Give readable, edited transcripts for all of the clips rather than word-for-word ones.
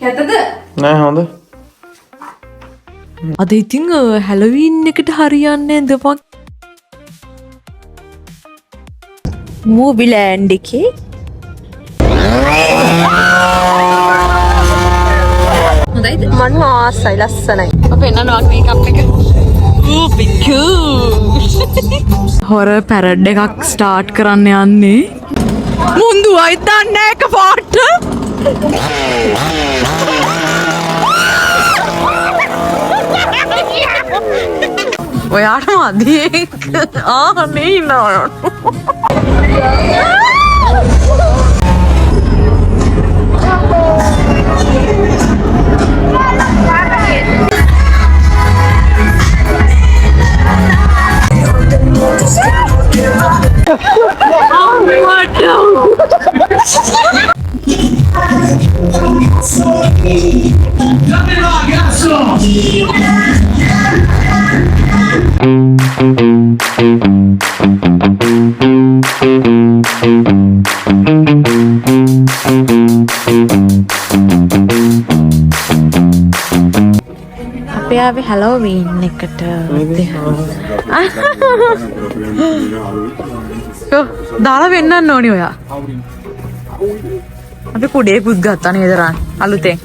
කැතද? නෑ හොඳ. අද ඉතින් හැලොවීන් එකට හරියන්නේ දපක් මූබිලෑන්ඩ් එකේ හොඳයිද? මම ආසයි ලස්සනයි. ඔබ පෙන්නනවා මේකප් එක. හොර පැරඩ් එකක් ස්ටාර්ට් කරන්න යන්නේ. මුන්දුවයි දන්නේ එක පාට. ඔයාට මදියේ ආනේ ඉන්නවා. අපේ ආවේ හැලෝවීන් එකට. දාලා වෙන්නන්න ඕනි ඔයා. අපි කුඩේකුත් ගත්තා නේද රන් අලුතෙන්.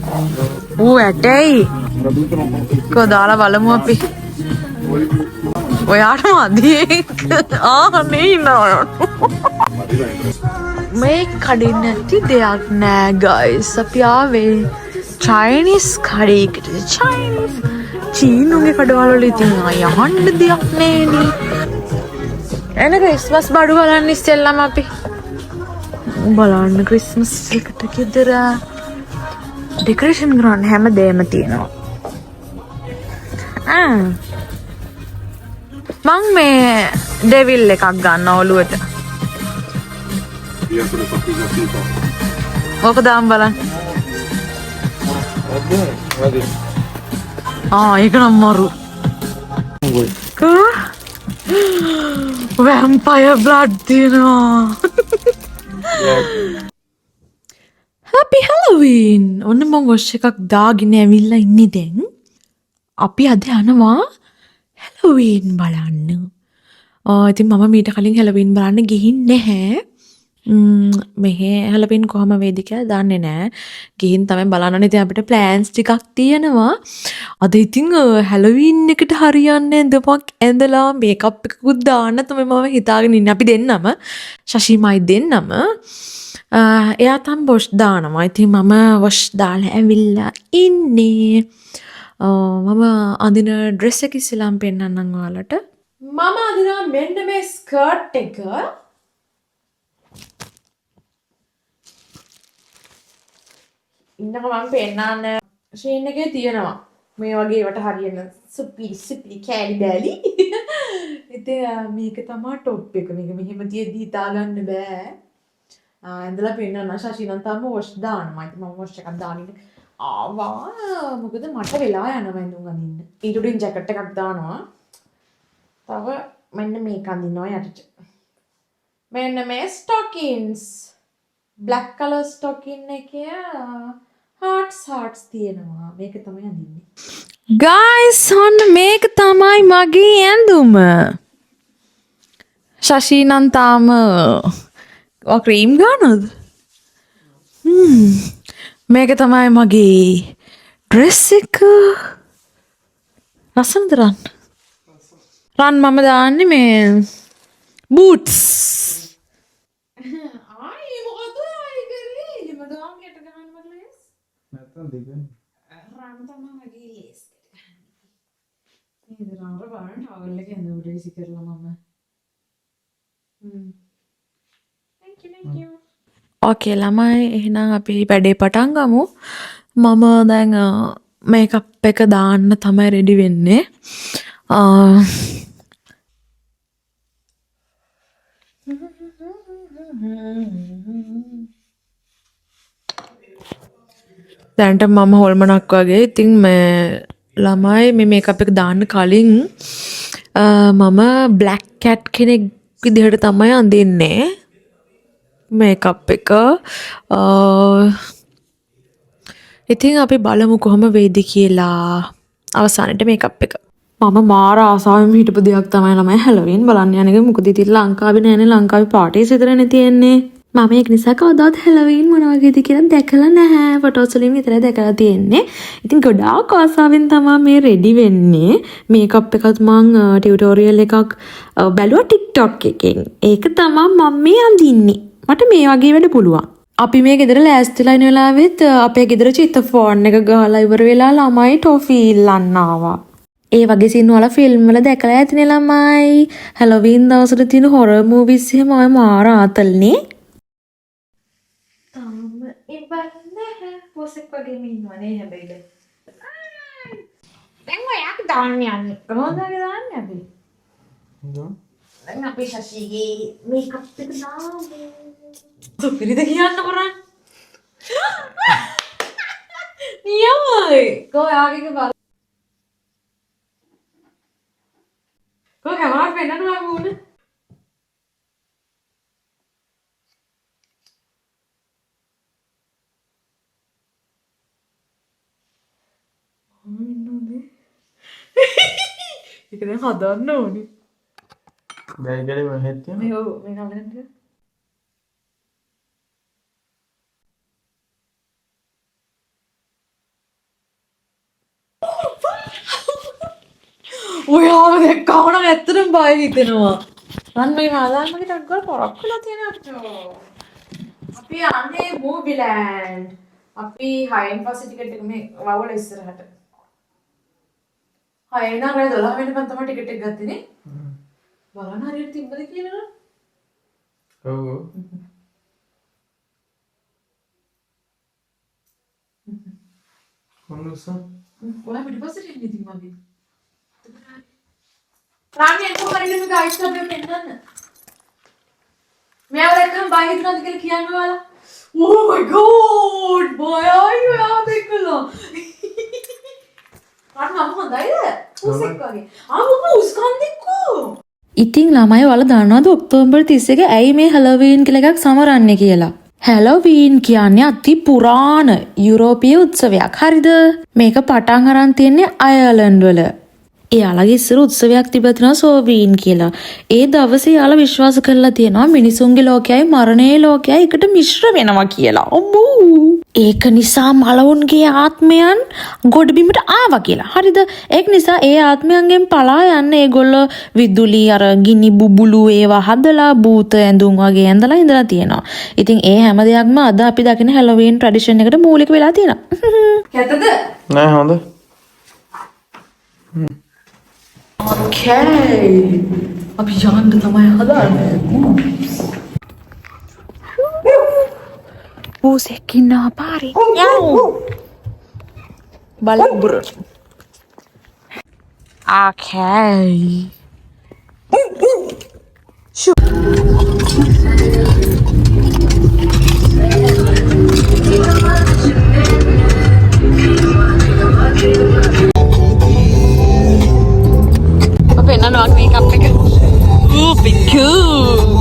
ඌ ඇටයි. කො දාලා බලමු අපි. ඔයාට මදියේ ආනේ ඉන්නවා. මේ කඩින් නැති දෙයක් නෑ ගයිස්. අපි ආවේ චයිනීස් කඩේකට. චයිනීස් චීනුගේ කඩවල වල ඉතින් යහන්න දෙයක් නෑනේ. එන ක්‍රිස්මස් බඩු බලන්න ඉස්සෙල්ලාම අපි බලන්න ක්‍රිස්මස් එකට ගෙදර ඩෙකරේෂන් කරන්න හැමදේම තියෙනවා. මං මේ ඩෙවිල් එකක් ගන්න ඔලුවට. ඕක දාම් බලන්න. ඒක නම් මරු. වැම්පයර් බ්ලඩ් තියෙනවා. හැපි හැලෝවීන්. ඔන්න මම වොෂ් එකක් දාගෙන ඇවිල්ලා ඉන්නේ දැන්. අපි අද යනවා හැලෝවීන් බලන්න. ඉතින් මම මීට කලින් හැලෝවීන් බලන්න ගිහින් නැහැ. මෙහෙ හැලෝවීන් කොහම වේද කියලා දන්නේ නැහැ. ගිහින් තමයි බලන්න. ඉතින් අපිට ප්ලෑන්ස් ටිකක් තියෙනවා. අද ඉතින් හැලෝවීන් එකට හරියන්නේ දපක් ඇඳලා මේකප් එකකුත් දාන්න තමයි මම හිතාගෙන ඉන්නේ. අපි දෙන්නම ශෂිමයි දෙන්නම එයා තම වොෂ් දානවා. ඉතින් මම වොෂ් දාලා ඇවිල්ලා ඉන්නේ. මම අඳින ඩ්‍රෙස් එක ඉස්සෙල්ලාම පෙන්නන්නම් ඔයාලට. මම අඳිනවා මෙන්න මේ ස්කර්ට් එක. ඉන්නක මම පෙන්නන්න ෂේන් එකේ තියෙනවා. මේ වගේ ඒවට හරියන සුපිරි කෑලි බෑලි. ඉතින් මේක තමයි টොප් එක. මේක මෙහෙම තියදී හිතා ගන්න බෑ. ඇඳලා පෙන්නන්න ශෂිනන් තාම වොෂ් දානවා. ඉතින් මම වොෂ් එකක් දාගෙන ආවා. මොකද මට වෙලා යනවා ඇඳුම් අඳින්න. ඊට උඩින් ජැකට් එකක් දානවා. තව මෙන්න මේක අඳිනවා යටට. මෙන්න මේ ස්ටොකින්ස්. black color stocking එකේ hearts තියෙනවා. මේක තමයි අඳින්නේ. guys ඔන්න මේක තමයි මගේ ඇඳුම. ශෂිනන් තාම ක්‍රීම් ගන්නද? මේක තමයි මගේ ඩ්‍රෙස් එක. ලස්සනද රන්? රන් මම දාන්නේ මේ බූට්ස්. මොකද ආයි කරේ? එහෙම දාම් යට ගන්න මට ලේස්. නැත්තම් දෙකනේ. රන් තමයි මගේ ලේස්. නේද රන් බලන්න ටවල් එක ඇඳ උඩ ඉසි කරලා මම. thank you. ඕකේ ළමයි එහෙනම් අපි වැඩේ පටන් ගමු. මම දැන් මේකප් එක දාන්න තමයි රෙඩි වෙන්නේ. දැන්ට මම හොල්මනක් වගේ. ඉතින් මේ ළමයි මේ මේකප් එක දාන්න කලින් මම බ්ලැක් කැට් කෙනෙක් විදිහට තමයි අඳින්නේ මේකප් එක. ඉතින් අපි බලමු කොහොම වෙයිද කියලා අවසානයේ මේකප් එක. මම මාර ආසාවෙන් හිටපු දෙයක් තමයි ළමයි හැලෝවින් බලන්න යන එක. මොකද ඉතින් ලංකාවේ නෑනේ, ලංකාවේ පාටිස් විතරනේ තියෙන්නේ. මම ඒක නිසා කවදාවත් හැලෝවින් මොන වගේද කියලා දැකලා නැහැ. ෆොටෝස් වලින් විතරයි දැකලා තියෙන්නේ. ඉතින් ගොඩාක් ආසාවෙන් තමයි මේ රෙඩි වෙන්නේ. මේකප් එකත් මං ටියුටෝරියල් එකක් බැලුවා TikTok එකෙන්. ඒක තමයි මම මේ අඳින්නේ. මට මේ වගේ වැඩ පුළුවන්. අපි මේ ගෙදර ලෑස්තිලා ඉන්න වෙලාවෙත් අපේ ගෙදර චිත්ත ෆෝන් එක ගහලා ඉවර වෙලා ළමයි ටොෆි ඉල්ලන්න ආවා. ඒ වගේ සීන් වල ෆිල්ම් වල දැකලා ඇතිනේ ළමයි. හැලෝවින් දවසට තියෙන හොරර් මූවිස් එහෙම ඔය මාර ආතල්නේ. තාම ඉබන්නේ පොසෙක් වගේ ඉන්නවනේ හැබැයි. දැන් ඔයා දාන්න යන්නේ. කොහොමද දාන්නේ අපි? දැන් අපේ ශෂිගේ මේකප් එක දාන්නේ. සුපිරිද කියන්න කරන්නේ? නියමයි. කොහාගේ බල. කොහේ පෙන්නනවා මූණ? මොනෝනේ? ඒක දැන් හදන්න ඕනේ. බෑගලේ මහෙත් තියෙනවා. මේ ඔව් මේ කවුරුන්ද? ඔයාව දැක්කම නම් ඇත්තටම බය හිතෙනවා. මම මේ මාදාන්මගේ ටග් වල පොරක් වෙලා තියෙන අපිට. අපි යන්නේ මූවිලෑන්ඩ්. අපි 6න් පස්සේ ටිකට් එක මේ වවල ඉස්සරහට. 6 නා රෑ 12 වෙනිකන් තමයි ටිකට් එක ගත්තේ නේ. බලන්න හරියට තිබ්බද කියලා. ඔව්. කොහොමද? ඔයා පිටිපස්සට එන්නේ ඉතින් මගේ. රාමියන් කොහරිද මේ ගයිඩ් කරලා පෙන්නන්න. මෙයාව දැක්කම බය හිතුණාද කියලා කියන්න ඔයාලා. Oh my god! boy අයියෝ දෙකලා. මම හොඳයිද? උසෙක් වගේ. මම උස්කන්දිකෝ. ඉතින් ළමයි ඔයාලා දන්නවද ඔක්තෝබර් 31 ඇයි මේ හැලෝවීන් කියලා එකක් සමරන්නේ කියලා? හැලෝවීන් කියන්නේ අති පුරාණ යුරෝපීය උත්සවයක්. හරිද? මේක පටන් අරන් තියන්නේ අයර්ලන්ඩ් වල. එයාලගේ ඉස්සර උත්සවයක් තිබ්බා තියෙනවා සෝවීන් කියලා. ඒ දවසේ එයාලා විශ්වාස කරලා තියෙනවා මිනිසුන්ගේ ලෝකයයි මරණයේ ලෝකයයි එකට මිශ්‍ර වෙනවා කියලා. ඔබෝ. ඒක නිසා මලවුන්ගේ ආත්මයන් ගොඩබිමට ආවා කියලා. හරිද? ඒක නිසා ඒ ආත්මයන්ගෙන් පලා යන්න ඒගොල්ලෝ විදුලි අර ගිනි බුබුලු ඒවා හදලා භූත ඇඳුම් වගේ ඇඳලා ඉඳලා තියෙනවා. ඉතින් ඒ හැම දෙයක්ම අද අපි දකින හැලෝවීන් ට්‍රැඩිෂන් එකට මූලික වෙලා තියෙනවා. කැතද? නෑ හොඳ. Okay. අපි යන්න තමයි හදන්නේ. පූසෙක් ඉන්නවා පාරේ. යව්. බලබුර. Okay. Shoo. පෙන්නනවා මේකප් එක. Ooh, because.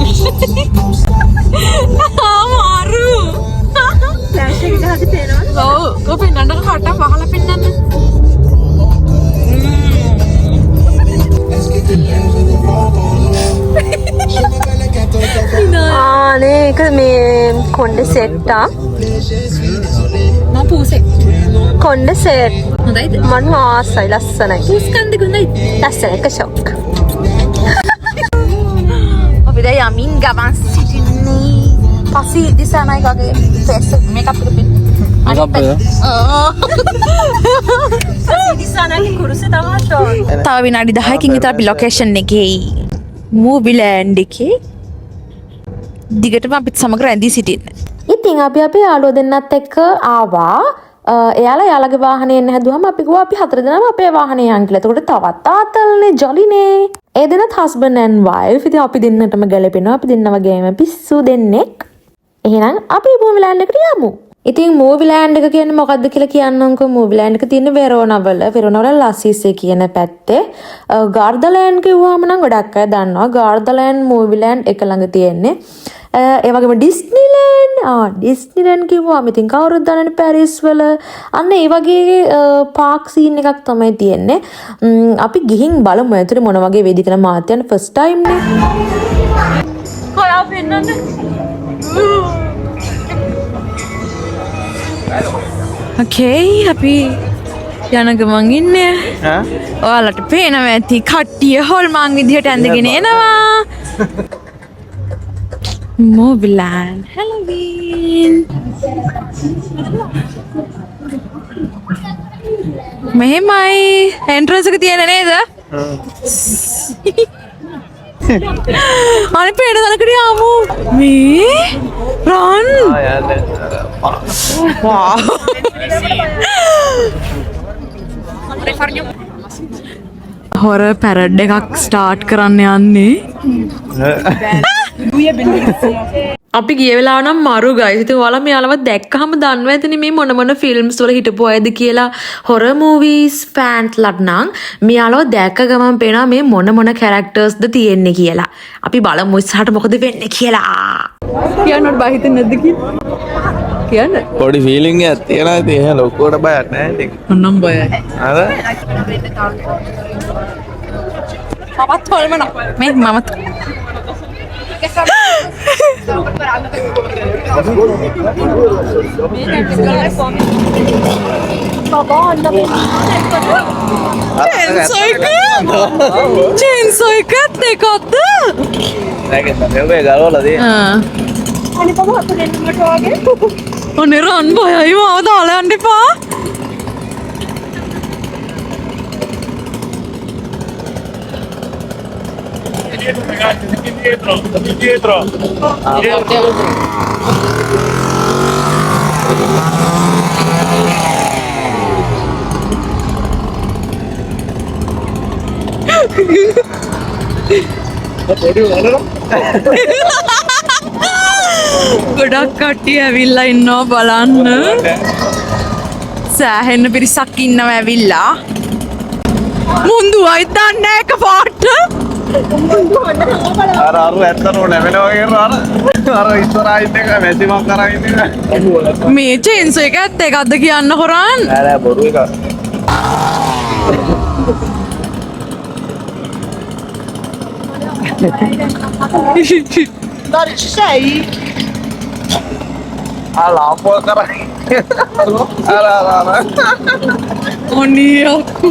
මාරු. ෆ්ලෑෂ් එක ගහද්දි පේනවා. ඔව්, කො පෙන්නන්න කට වහලා පෙන්නන්න. ඒක මේ කොණ්ඩේ සෙට්ටා. මම පූසෙක්. කොණ්ඩේ සෙට්. හොඳයිද? මම ආසයි ලස්සනයි. පුස්කන්දේ හොඳයිද? ලස්සන එක ෂොක්. අපි දැන් යමින් ගමන් සිටින්නේ. පස්සේ දිසානයි වගේ ෆේස් මේකප් එක පිට. දිසානගේ කුරුස තමයි ෂොක්. තව විනාඩි 10කින් විතර අපි ලොකේෂන් එකේ මූවිලෑන්ඩ් එකේ දිගටම අපිත් සමග රැඳී සිටින්න. ඉතින් අපි අපේ යාළුවෝ දෙන්නත් එක්ක ආවා. එයාලා යාළගේ වාහනේ එන්න හැදුවම අපි ගියා අපි හතර දෙනාම අපේ වාහනේ යන් කියලා. එතකොට තවත් තාත්තල්නේ ජොලිනේ. ඒ දෙනත් husband and wife. ඉතින් අපි දෙන්නටම ගැලපෙනවා. අපි දෙන්න වගේම පිස්සු දෙන්නෙක්. එහෙනම් අපි මූවිලෑන්ඩ් එකට යමු. ඉතින් මූවිලෑන්ඩ් එක කියන්නේ මොකක්ද කියලා කියන්නම්කෝ. මූවිලෑන්ඩ් එක තියෙන වෙරෝනා වල ලස්සිස්සේ කියන පැත්තේ. ගාර්දලෑන්ඩ් කිව්වම නම් ගොඩක් අය දන්නවා. ගාර්දලෑන්ඩ් මූවිලෑන්ඩ් එක ළඟ තියෙන්නේ. ඒ වගේම ඩිස්නිලන්ඩ් කිව්වම ඉතින් කවුරුත් දන්නනේ පැරිස් වල අන්න ඒ වගේ පාක් සීන් එකක් තමයි තියෙන්නේ. අපි ගිහින් බලමු ඇතුලේ මොන වගේ වේද කියලා මාත් යන ෆස්ට් ටයිම් නේ. කොයා පෙන්නන්නේ? Okay, අපි යන ගමන් ඉන්නේ. ඔයාලට පේනවා ඇති කට්ටිය හොල්මන් විදිහට ඇඳගෙන එනවා. Mobiland Halloween. මෙහෙමයි එන්ට්‍රන්ස් එක තියෙන නේද? අනේ පේන තැනකට යමු. මේ රන්. හොර පැරඩ් එකක් ස්ටාර්ට් කරන්න යන්නේ. අපි ගිය වෙලාව නම් මරු ගයිස්. ඉතින් ඔයාලා මෙයාලව දැක්කහම දන්නවා ඇතිනේ මේ මොන මොන ෆිල්ම්ස් වල හිටපු අයද කියලා. හොරර් මූවීස් ෆෑන්ස්ලට නම් මෙයාලව දැක්ක ගමන් පේනවා මේ මොන මොන කැරක්ටර්ස්ද තියෙන්නේ කියලා. අපි බලමු ඉස්සරහට මොකද වෙන්නේ කියලා. කියන්නත් බය හිතෙන්නේ නැද්ද කියලා? කියන්න. පොඩි ෆීලිං එකක් තියෙනවා. ඉතින් එහෙම ලොකුවට බයක් නැහැ ඉතින්. මොනම් බයයි. අර මමත් හොල්මන. මේ මමත් චේන්සෝ එකත් එකක්ද? ඔනේ රන් බයයි මාව දාලා යන්න එපා. ගොඩක් කට්ටිය ඇවිල්ලා ඉන්නවා බලන්න. සෑහෙන්න පිරිසක් ඉන්නවා ඇවිල්ලා. මුන්දුවයි දන්නේ එකපාරට. අර ඇත්තටම නැවෙනවා කියන අර ඉස්සරහින් එක මැසිමක් කරා ඉන්නේ. මේ චේන්සෝ එක ඇත්ත එකක්ද කියන්න හොරන්. නෑ බොරු එකක්. ලාම්පුව කරා. අර ඔනේ අක්කු.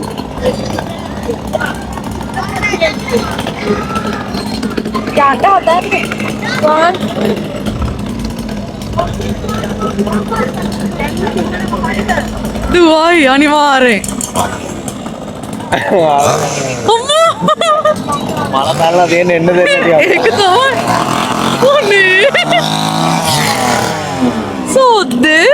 දුවයි අනිවාර්යෙන්. අම්මා මල පැනලා තියෙන එන්න දෙන්න ටිකක්. ඒක තමයි. ඔනේ සෝද්දේ.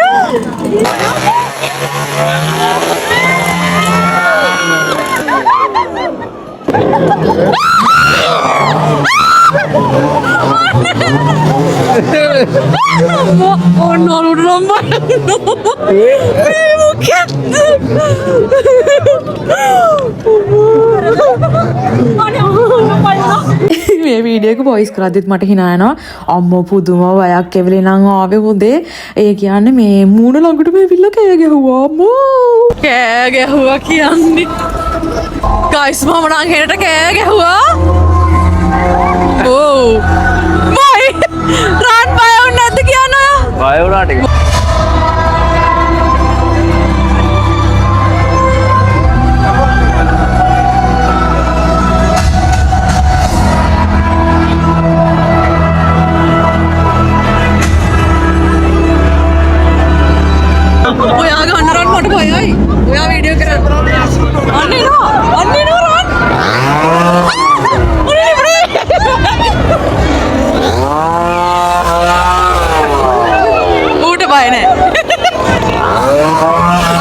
Oh no, Roma! මේ වීඩියෝ එක වොයිස් කරද්දිත් මට hina යනවා. අම්මෝ පුදුම වයක් එවිලි නම් ආවේ හොදේ. ඒ කියන්නේ මේ මූණ ළඟටම ඇවිල්ලා කෑ ගැහුවා අම්මෝ. කෑ ගැහුවා කියන්නේ. ගයිස් මම නම් හෙනට කෑ ගැහුවා. ඕ. බයි. රන් බය වුණ නැද්ද කියන්න? බය වුණා ටික. ඔයා ගන්න රන් මට බයයි. ඔයා වීඩියෝ කරන්න. අන්නේ නෝ රන්. ඌට බය නෑ.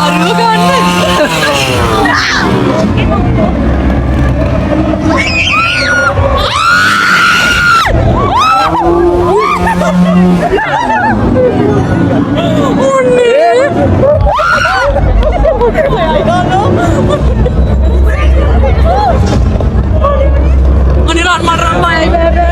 අරුව ගන්න. Run, bye, baby.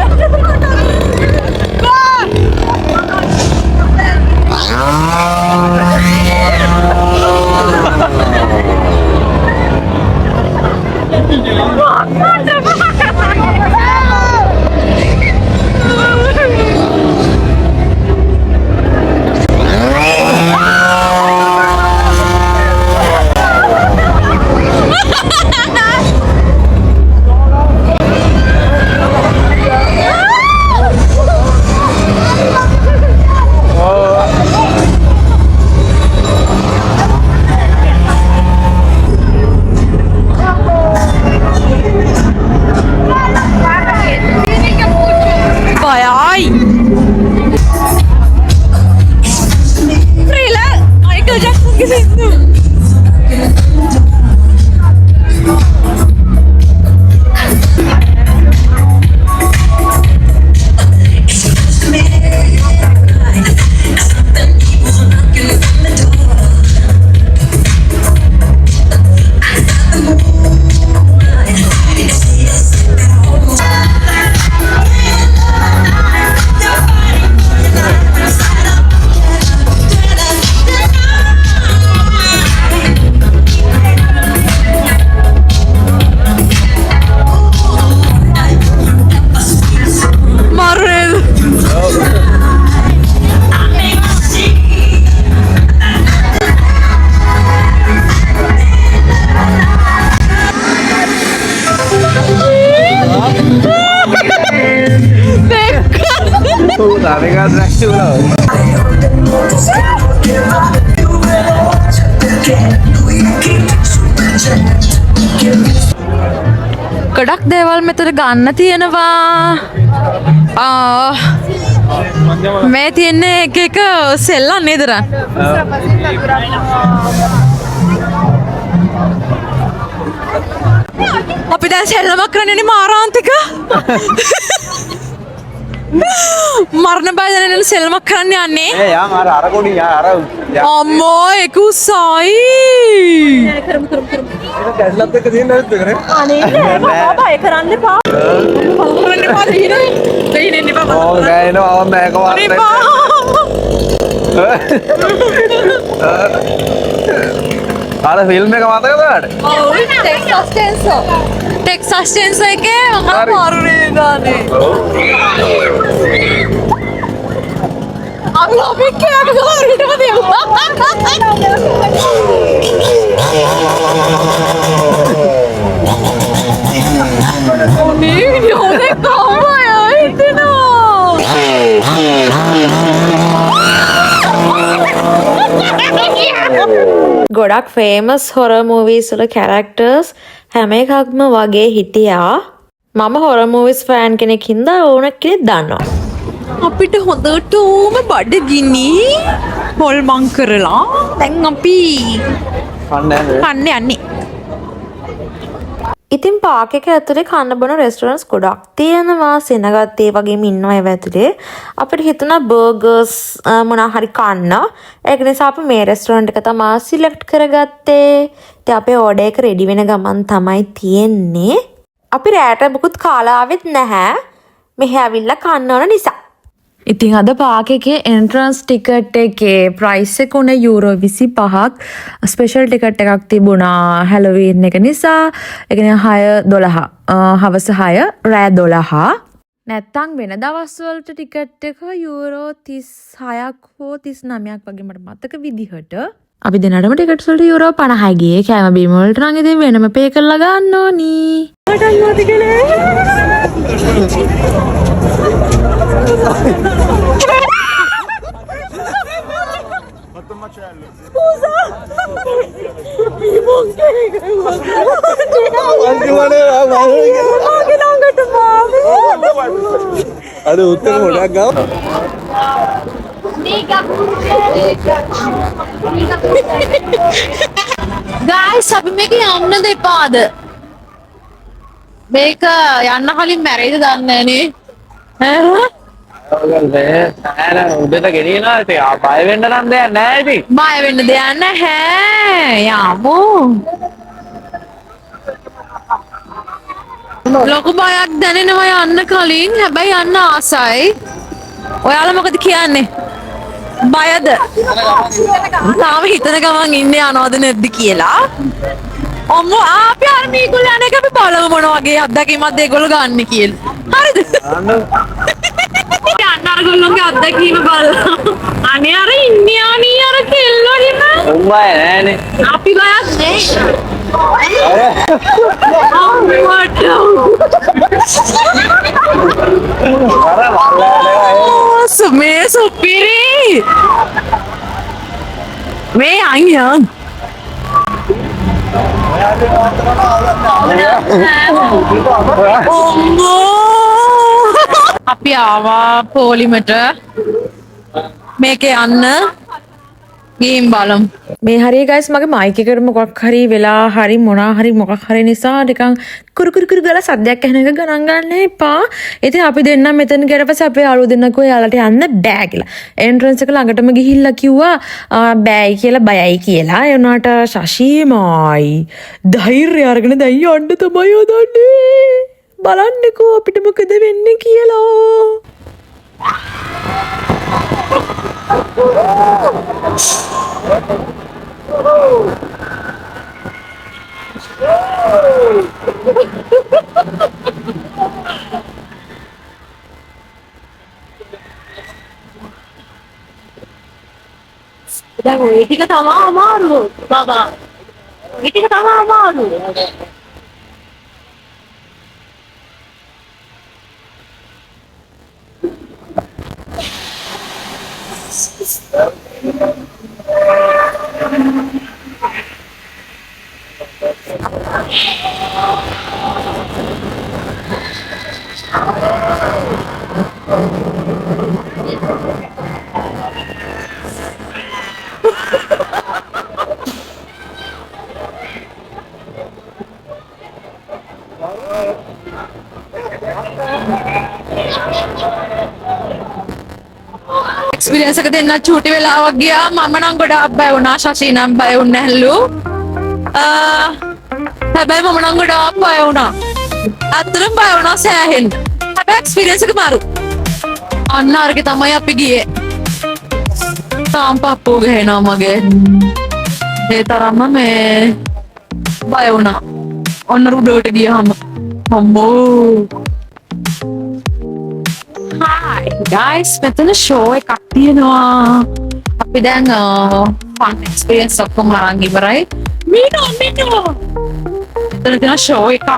ගොඩක් දේවල් මෙතන ගන්න තියෙනවා. මේ තියෙන්නේ එක එක සෙල්ලම් නේද රන්? අපි දැන් සෙල්ලමක් කරන්නේ මාරාන්තික. මරණ බය දැනෙන සෙල්ලමක් කරන්න යන්නේ. යා මාර අර කොඩි යා අර අම්මෝ ඒක උසයි. කැස්ලත් එක තියෙන නැද්ද කරේ? අනේ මම බය කරන්න එපා. කරන්න එපා දෙයිනේ බබා. ඕ ගෑනවා මම මේක අර ෆිල්ම් එක මතකද ඔයාලට? ඔව් ටෙක්සස් චේන්සර් එකේ මම මාරුනේ දානේ. අපි කෑම ගාරිටම දෙවුවා. ඔනේ යෝනේ කවුරුයි හිටිනවා. ගොඩක් ෆේමස් හොරර් මූවීස් වල කැරක්ටර්ස් හැම එකක්ම වගේ හිටියා. මම හොරර් මූවීස් ෆෑන් කෙනෙක් හින්දා ඕන කෙනෙක් දන්නවා. අපිට හොඳටම බඩගිනි හොල්මන් කරලා දැන් අපි කන්න යන්නේ. ඉතින් පාක් එක ඇතුලේ කන්න බොන රෙස්ටොරන්ට්ස් ගොඩක් තියෙනවා. සෙනගත් ඒ වගේම ඉන්නවා ඒව ඇතුලේ. අපිට හිතුණා බර්ගර්ස් මොනවා හරි කන්න. ඒක නිසා අපි මේ රෙස්ටොරන්ට් එක තමයි සිලෙක්ට් කරගත්තේ. ඉතින් අපේ ඕඩර් එක රෙඩි වෙන ගමන් තමයි තියෙන්නේ. අපි රෑට මුකුත් කාලා ආවෙත් නැහැ. මෙහෙ ඇවිල්ලා කන්න ඕන නිසා. ඉතින් අද පාක් එකේ එන්ට්‍රන්ස් ටිකට් එකේ ප්‍රයිස් එක උනේ යූරෝ 25ක්. ස්පෙෂල් ටිකට් එකක් තිබුණා හැලෝවීන් එක නිසා. ඒ කියන්නේ 6:12. හවස 6 රෑ 12. නැත්තම් වෙන දවස් වලට ටිකට් එක යූරෝ 36ක් හෝ 39ක් වගේ මට මතක විදිහට. අපි දෙනාටම ටිකට්ස් වලට යූරෝ 50යි ගියේ. කෑම බීම වලට නම් ඉතින් වෙනම පේ කරලා ගන්න ඕනි. අද උත්තර ගොඩක් ගාව. ගයිස් අපි මේක යන්න දෙපාද? මේක යන්න කලින් මැරෙයිද දන්නේ නැහැ උදේට ගෙනියනවා ඉතින් බය වෙන්න නම් දෙයක් නැහැ ඉතින්. බය වෙන්න දෙයක් නැහැ. යමු. ලොකු බයක් දැනෙනවා යන්න කලින්. හැබැයි යන්න ආසයි. ඔයාලා මොකද කියන්නේ? බයද? තාම හිතන ගමන් ඉන්නේ යනවද නැද්ද කියලා. අම්මෝ අපි අර මේගොල්ලෝ අනේක අපි බලමු මොන වගේ අත්දැකීමක්ද ඒගොල්ලෝ ගන්න කියලා. හරිද? යන්න අරගොල්ලෝගේ අත්දැකීම බලලා. අනේ අර ඉන්නේ අනේ අර කෙල්ලෝ හිම. උඹ නෑනේ. අපි බයක් නේ. මේ සුපිරි. මේ අයියන්. අපි ආවා පොලිමට මේකේ යන්න ගේම් බලමු. මේ හරිය ගයිස් මගේ මයික් එකට මොකක් හරි වෙලා හරි මොනා හරි මොකක් හරි නිසා නිකන් කුරු කුරු කුරු ගාලා සද්දයක් ඇහෙන එක ගණන් ගන්න එපා. ඉතින් අපි දෙන්නා මෙතන ගියට පස්සේ අපේ යාළුවෝ දෙන්නකෝ යාළට යන්න බෑ කියලා. එන්ට්‍රන්ස් එක ළඟටම ගිහිල්ලා කිව්වා බෑයි කියලා බයයි කියලා. ඒ වුණාට ශෂීමයි ධෛර්යය අරගෙන දැන් යන්න තමයි හදන්නේ. බලන්නකෝ අපිට මොකද වෙන්නේ කියලා. දැන් ඔය ටික තමයි අමාරු බබා. ඔය ටික තමයි අමාරු. එක්ස්පීරියන්ස් එක දෙන්න චූටි වෙලාවක් ගියා. මම නම් ගොඩාක් බය වුණා. ශෂී නම් බය වුණ නැහැලු. හැබැයි මම නම් ගොඩාක් බය වුණා. අතරම බය වුණා සෑහෙන්න. හැබැයි එක්ස්පීරියන්ස් එක මාරු. අන්න අරගේ තමයි අපි ගියේ. තාම පප්පෝ ගහනවා මගේ. ඒ තරම්ම මේ බය වුණා. ඔන්න රුඩෝට ගියාම. අම්මෝ. Hi guys, මෙතන ෂෝ එකක් තියෙනවා. අපි දැන් fun experience ඔක්කොම අරන් ඉවරයි. මිනෝ. මෙතන තියෙන ෂෝ එකක්.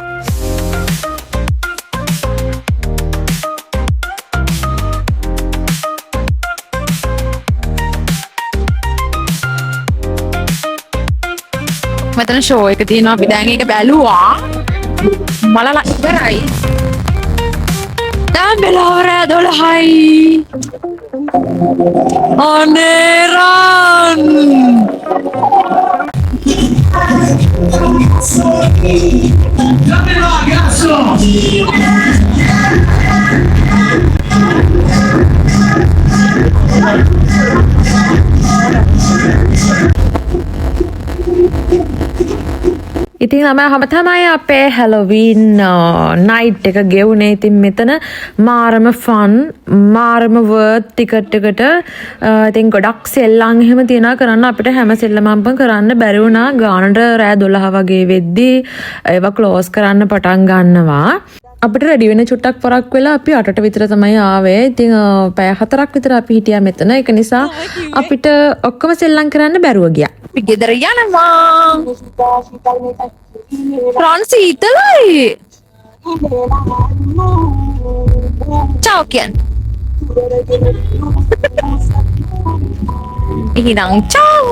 මෙතන ෂෝ එක තියෙනවා. අපි දැන් ඒක බැලුවා. මලලා ඉවරයි. Dan belawara dolhai. Oneran. ඉතින් ළමයා හැම තමයි අපේ හැලොවීන් නයිට් එක ගෙවුනේ. ඉතින් මෙතන මාරම ෆන් මාරම වර්ත් ටිකට් එකට ඉතින් ගොඩක් සෙල්ලම් එහෙම තියනවා කරන්න. අපිට හැම සෙල්ලමක්ම කරන්න බැරි වුණා. ගානට රෑ 12 වගේ වෙද්දී ඒවා ක්ලෝස් කරන්න පටන් ගන්නවා. අපිට රෙඩි වෙන චුට්ටක් පරක් වෙලා අපි 8ට විතර තමයි ආවේ. ඉතින් පැය 4ක් විතර අපි හිටියා මෙතන. ඒක නිසා අපිට ඔක්කොම සෙල්ලම් කරන්න බැරුව ගියා. අපි ගෙදර යනවා. ෆ්‍රාන්සි ඉතලයි. චාව් කියන්නේ. එහෙනම් චාව්.